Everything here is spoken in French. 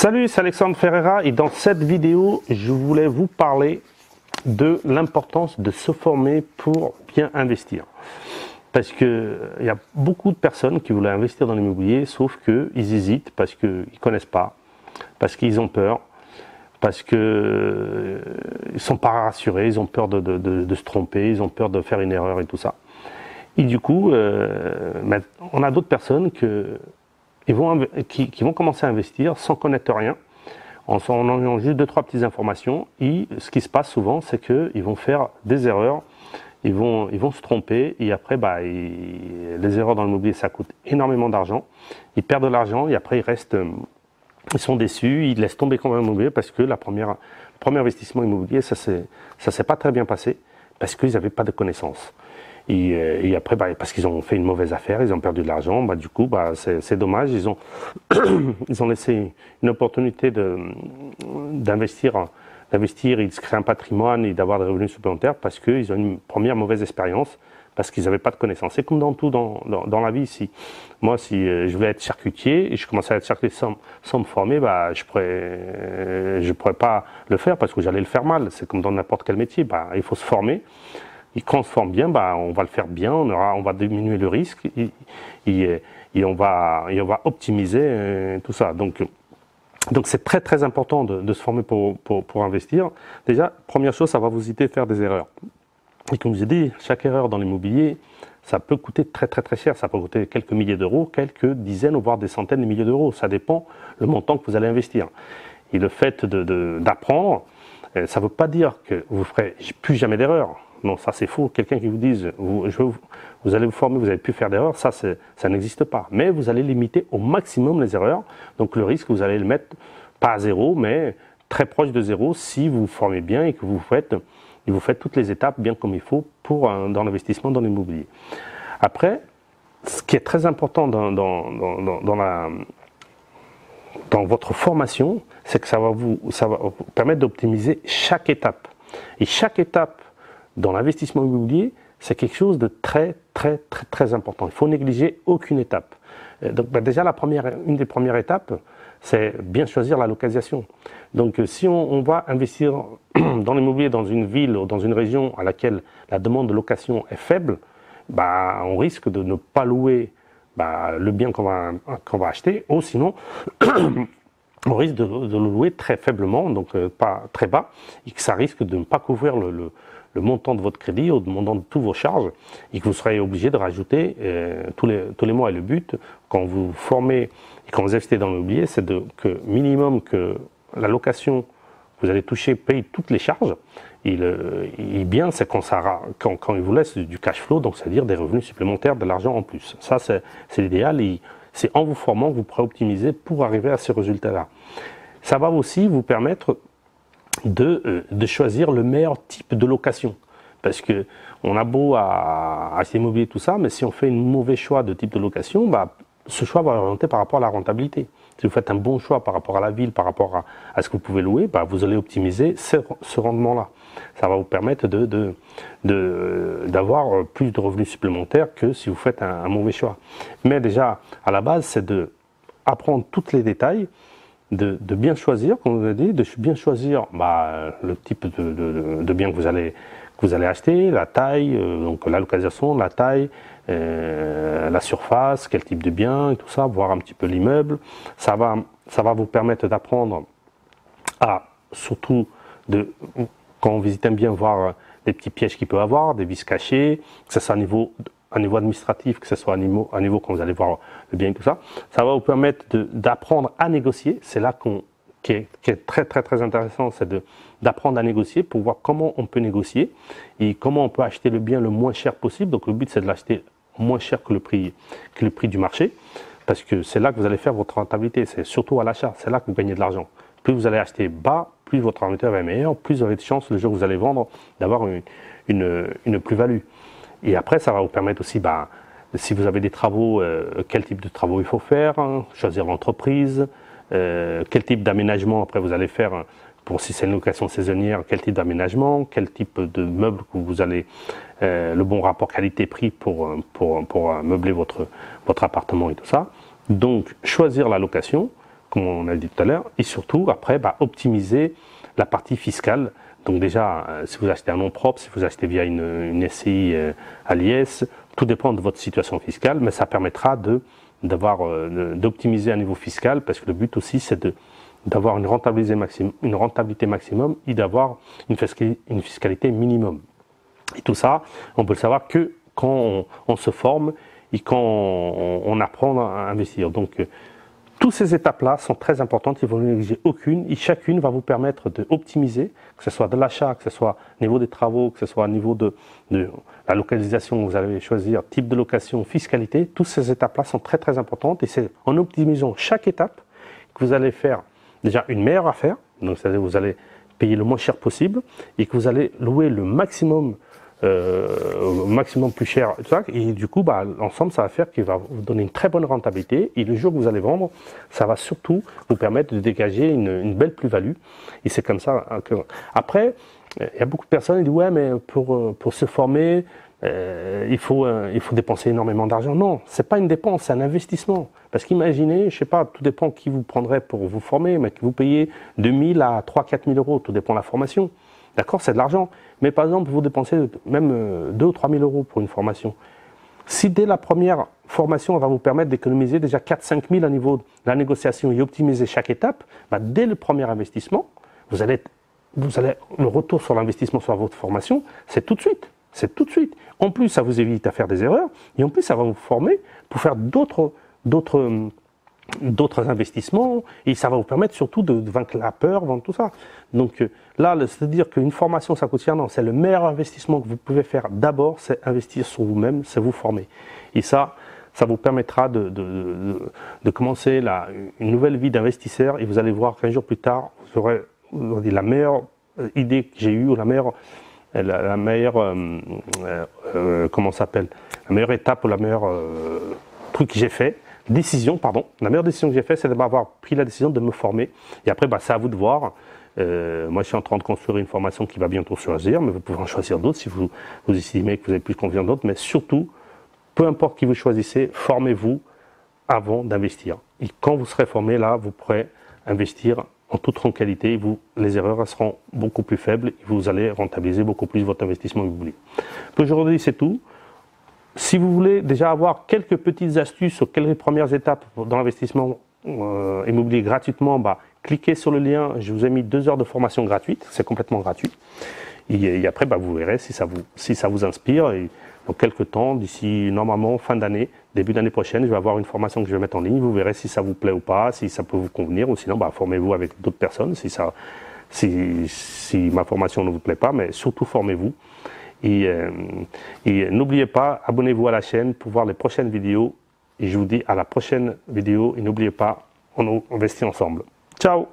Salut, c'est Alexandre Ferreira et dans cette vidéo, je voulais vous parler de l'importance de se former pour bien investir. Parce qu'il y a beaucoup de personnes qui voulaient investir dans l'immobilier, sauf qu'ils hésitent parce qu'ils ne connaissent pas, parce qu'ils ont peur, parce qu'ils ne sont pas rassurés, ils ont peur de se tromper, ils ont peur de faire une erreur et tout ça. Et du coup, on a d'autres personnes qui vont commencer à investir sans connaître rien, en ayant juste 2-3 petites informations. Et ce qui se passe souvent, c'est qu'ils vont faire des erreurs, ils vont se tromper, et après, les erreurs dans l'immobilier, ça coûte énormément d'argent. Ils perdent de l'argent, et après, ils sont déçus, ils laissent tomber quand même l'immobilier, parce que le premier investissement immobilier, ça s'est pas très bien passé, parce qu'ils n'avaient pas de connaissances. Et après, parce qu'ils ont fait une mauvaise affaire, ils ont perdu de l'argent, du coup, c'est dommage. Ils ont laissé une opportunité d'investir, et de se créer un patrimoine et d'avoir des revenus supplémentaires parce qu'ils ont une première mauvaise expérience, parce qu'ils n'avaient pas de connaissances. C'est comme dans tout dans la vie ici. Moi, si je voulais être charcutier et je commençais à être charcutier sans me former, je pourrais pas le faire parce que j'allais le faire mal. C'est comme dans n'importe quel métier. Il faut se former. Et quand on se forme bien, on va le faire bien, on va diminuer le risque et on va optimiser tout ça. Donc c'est très très important de se former pour investir. Déjà, première chose, ça va vous éviter de faire des erreurs. Et comme je vous ai dit, chaque erreur dans l'immobilier, ça peut coûter très très très cher. Ça peut coûter quelques milliers d'euros, quelques dizaines voire des centaines de milliers d'euros. Ça dépend le montant que vous allez investir. Et le fait d'apprendre, ça ne veut pas dire que vous ne ferez plus jamais d'erreur. Non, ça c'est faux. Quelqu'un qui vous dise vous allez vous former, vous n'allez plus faire d'erreurs, ça n'existe pas. Mais vous allez limiter au maximum les erreurs. Donc le risque, vous allez le mettre pas à zéro, mais très proche de zéro si vous vous formez bien et que vous faites toutes les étapes bien comme il faut dans l'investissement dans l'immobilier. Après, ce qui est très important dans votre formation, c'est que ça va vous permettre d'optimiser chaque étape. Et chaque étape dans l'investissement immobilier, c'est quelque chose de très, très, très, très important. Il faut négliger aucune étape. Donc, déjà, une des premières étapes, c'est bien choisir la localisation. Donc, si on va investir dans l'immobilier dans une ville ou dans une région à laquelle la demande de location est faible, on risque de ne pas louer le bien qu'on va acheter, ou sinon, on risque de le louer très faiblement, donc pas très bas, et que ça risque de ne pas couvrir le montant de votre crédit ou le montant de toutes vos charges, et que vous serez obligé de rajouter tous les mois. Et le but, quand vous formez et quand vous investissez dans l'immobilier, c'est que minimum que la location que vous allez toucher paye toutes les charges. Et bien, c'est quand il vous laisse du cash flow, donc c'est-à-dire des revenus supplémentaires, de l'argent en plus. Ça, c'est l'idéal, et c'est en vous formant que vous pourrez optimiser pour arriver à ces résultats-là. Ça va aussi vous permettre de choisir le meilleur type de location. Parce que on a beau à acheter immobilier, tout ça, mais si on fait un mauvais choix de type de location, ce choix va orienter par rapport à la rentabilité. Si vous faites un bon choix par rapport à la ville, par rapport à ce que vous pouvez louer, vous allez optimiser ce rendement-là. Ça va vous permettre d'avoir plus de revenus supplémentaires que si vous faites un mauvais choix. Mais déjà, à la base, c'est d'apprendre tous les détails, de bien choisir, comme je vous ai dit, de bien choisir le type de bien que vous allez acheter, la taille, donc la localisation, la taille, la surface, quel type de bien et tout ça, voir un petit peu l'immeuble. Ça va vous permettre d'apprendre surtout quand on visite un bien, voir des petits pièges qu'il peut avoir, des vices cachés, que ce soit à niveau administratif, que ce soit à niveau quand vous allez voir le bien et tout ça. Ça va vous permettre d'apprendre à négocier. C'est là qui est très très très intéressant, c'est d'apprendre à négocier pour voir comment on peut négocier et comment on peut acheter le bien le moins cher possible. Donc le but, c'est de l'acheter moins cher que le prix du marché, parce que c'est là que vous allez faire votre rentabilité. C'est surtout à l'achat, c'est là que vous gagnez de l'argent. Plus vous allez acheter bas, plus votre rentabilité va être meilleure, plus vous avez de chances le jour où vous allez vendre d'avoir une plus-value. Et après, ça va vous permettre aussi, si vous avez des travaux, quel type de travaux il faut faire, choisir l'entreprise, quel type d'aménagement après vous allez faire, si c'est une location saisonnière, quel type d'aménagement, quel type de meubles que vous allez, le bon rapport qualité-prix pour meubler votre appartement et tout ça. Donc, choisir la location, comme on a dit tout à l'heure, et surtout après optimiser la partie fiscale. Donc déjà, si vous achetez un nom propre, si vous achetez via une SCI à l'IS, tout dépend de votre situation fiscale, mais ça permettra d'optimiser un niveau fiscal, parce que le but aussi c'est d'avoir une rentabilité maximum et d'avoir une fiscalité minimum. Et tout ça, on peut le savoir que quand on se forme et quand on apprend à investir. Donc, toutes ces étapes-là sont très importantes, il ne faut en négliger aucune, et chacune va vous permettre d'optimiser, que ce soit de l'achat, que ce soit au niveau des travaux, que ce soit au niveau de la localisation, vous allez choisir type de location, fiscalité. Toutes ces étapes-là sont très très importantes, et c'est en optimisant chaque étape que vous allez faire déjà une meilleure affaire, donc c'est-à-dire vous allez payer le moins cher possible, et que vous allez louer le maximum plus cher, et du coup l'ensemble ça va faire qu'il va vous donner une très bonne rentabilité, et le jour que vous allez vendre, ça va surtout vous permettre de dégager une belle plus-value. Et c'est comme ça que... Après, il y a beaucoup de personnes qui disent ouais, mais pour se former il faut dépenser énormément d'argent. Non, c'est pas une dépense, c'est un investissement. Parce qu'imaginez, je sais pas, tout dépend qui vous prendrait pour vous former, mais que vous payez 2 000 à 3 4 000 euros, tout dépend de la formation. D'accord, c'est de l'argent. Mais par exemple, vous dépensez même 2 ou 3 000 euros pour une formation. Si dès la première formation, elle va vous permettre d'économiser déjà 4-5 000 au niveau de la négociation et optimiser chaque étape, dès le premier investissement, vous allez le retour sur l'investissement sur votre formation, c'est tout de suite. C'est tout de suite. En plus, ça vous évite à faire des erreurs, et en plus, ça va vous former pour faire d'autres investissements, et ça va vous permettre surtout de vaincre la peur, vaincre tout ça. Donc là, c'est-à-dire qu'une formation, ça coûte cher, non, c'est le meilleur investissement que vous pouvez faire d'abord, c'est investir sur vous-même, c'est vous former. Et ça vous permettra de commencer une nouvelle vie d'investisseur, et vous allez voir qu'un jour plus tard, vous aurez la meilleure idée que j'ai eue, ou la meilleure comment ça s'appelle, la meilleure étape, ou la meilleure truc que j'ai fait, la meilleure décision que j'ai faite, c'est d'avoir pris la décision de me former. Et après, c'est à vous de voir. Moi, je suis en train de construire une formation qui va bientôt choisir, mais vous pouvez en choisir d'autres si vous estimez que vous avez plus confiance d'autres. Mais surtout, peu importe qui vous choisissez, formez-vous avant d'investir. Et quand vous serez formé, là, vous pourrez investir en toute tranquillité. Les erreurs seront beaucoup plus faibles et vous allez rentabiliser beaucoup plus votre investissement immobilier. Aujourd'hui, c'est tout. Si vous voulez déjà avoir quelques petites astuces sur quelques premières étapes dans l'investissement immobilier gratuitement, cliquez sur le lien. Je vous ai mis 2 heures de formation gratuite, c'est complètement gratuit. Et après, vous verrez si ça vous inspire. Et dans quelques temps, d'ici normalement fin d'année, début d'année prochaine, je vais avoir une formation que je vais mettre en ligne. Vous verrez si ça vous plaît ou pas, si ça peut vous convenir, ou sinon formez-vous avec d'autres personnes si ma formation ne vous plaît pas, mais surtout formez-vous. Et n'oubliez pas, abonnez-vous à la chaîne pour voir les prochaines vidéos. Et je vous dis à la prochaine vidéo. Et n'oubliez pas, on investit ensemble. Ciao!